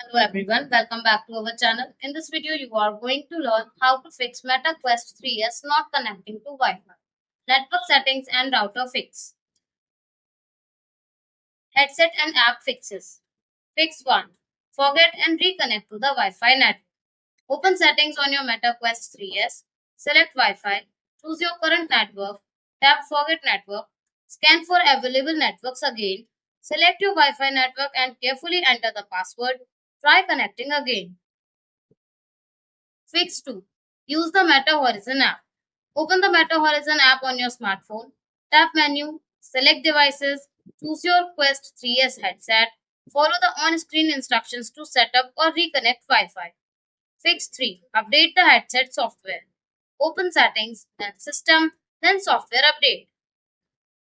Hello everyone, welcome back to our channel. In this video, you are going to learn how to fix Meta Quest 3s not connecting to Wi-Fi, network settings and router fix, headset and app fixes. Fix 1. Forget and reconnect to the Wi-Fi network. Open settings on your Meta Quest 3s, select Wi-Fi, choose your current network, tap Forget Network, scan for available networks again, select your Wi-Fi network and carefully enter the password. Try connecting again. Fix 2. Use the Meta Horizon app. Open the Meta Horizon app on your smartphone. Tap menu, select devices, choose your Quest 3s headset. Follow the on-screen instructions to set up or reconnect Wi-Fi. Fix 3. Update the headset software. Open settings, then system, then software update.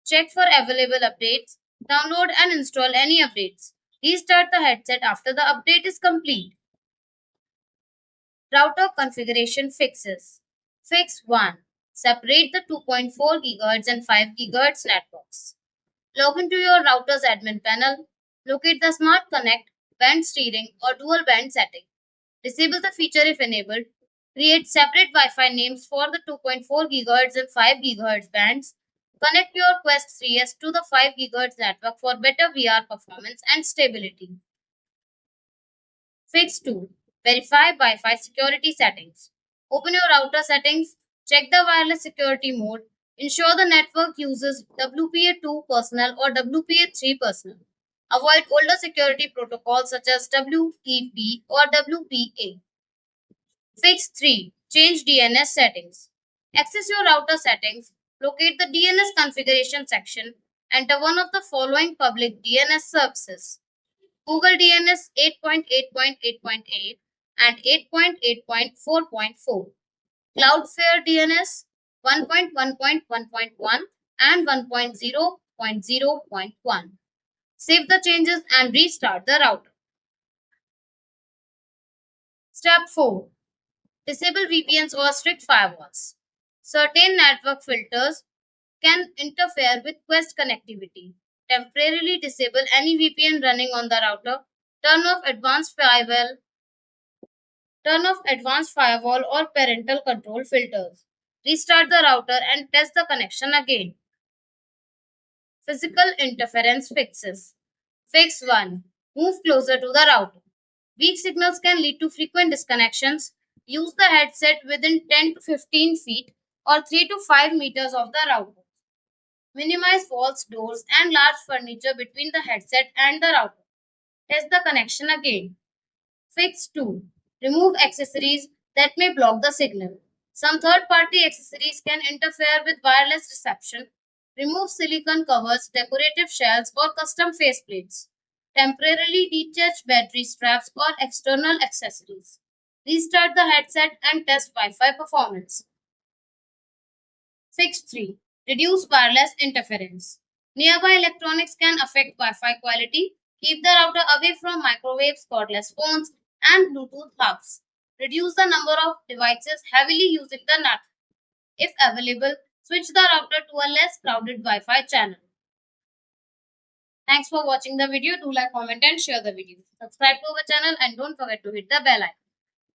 Check for available updates. Download and install any updates. Restart the headset after the update is complete. Router configuration fixes. Fix 1. Separate the 2.4 GHz and 5 GHz networks. Log into your router's admin panel. Locate the Smart Connect, band steering, or dual band setting. Disable the feature if enabled. Create separate Wi-Fi names for the 2.4 GHz and 5 GHz bands. Connect your Quest 3s to the 5 GHz network for better VR performance and stability. Fix 2. Verify Wi-Fi security settings. Open your router settings, check the wireless security mode, ensure the network uses WPA2 personal or WPA3 personal. Avoid older security protocols such as WEP or WPA. Fix 3. Change DNS settings. Access your router settings, locate the DNS configuration section, enter one of the following public DNS services: Google DNS 8.8.8.8 and 8.8.4.4, Cloudflare DNS 1.1.1.1 and 1.0.0.1. Save the changes and restart the router. Step 4. Disable VPNs or strict firewalls. Certain network filters can interfere with Quest connectivity. Temporarily disable any VPN running on the router. Turn off advanced firewall or parental control filters. Restart the router and test the connection again. Physical interference fixes. Fix 1. Move closer to the router. Weak signals can lead to frequent disconnections. Use the headset within 10 to 15 feet or 3 to 5 meters of the router. Minimize walls, doors, and large furniture between the headset and the router. Test the connection again. Fix 2. Remove accessories that may block the signal. Some third-party accessories can interfere with wireless reception. Remove silicone covers, decorative shells, or custom faceplates. Temporarily detach battery straps or external accessories. Restart the headset and test Wi-Fi performance. Fix 3. Reduce wireless interference. Nearby electronics can affect Wi-Fi quality. Keep the router away from microwaves, cordless phones, and Bluetooth hubs. Reduce the number of devices heavily using the network. If available, switch the router to a less crowded Wi-Fi channel. Thanks for watching the video. Do like, comment and share the video. Subscribe to our channel and don't forget to hit the bell icon.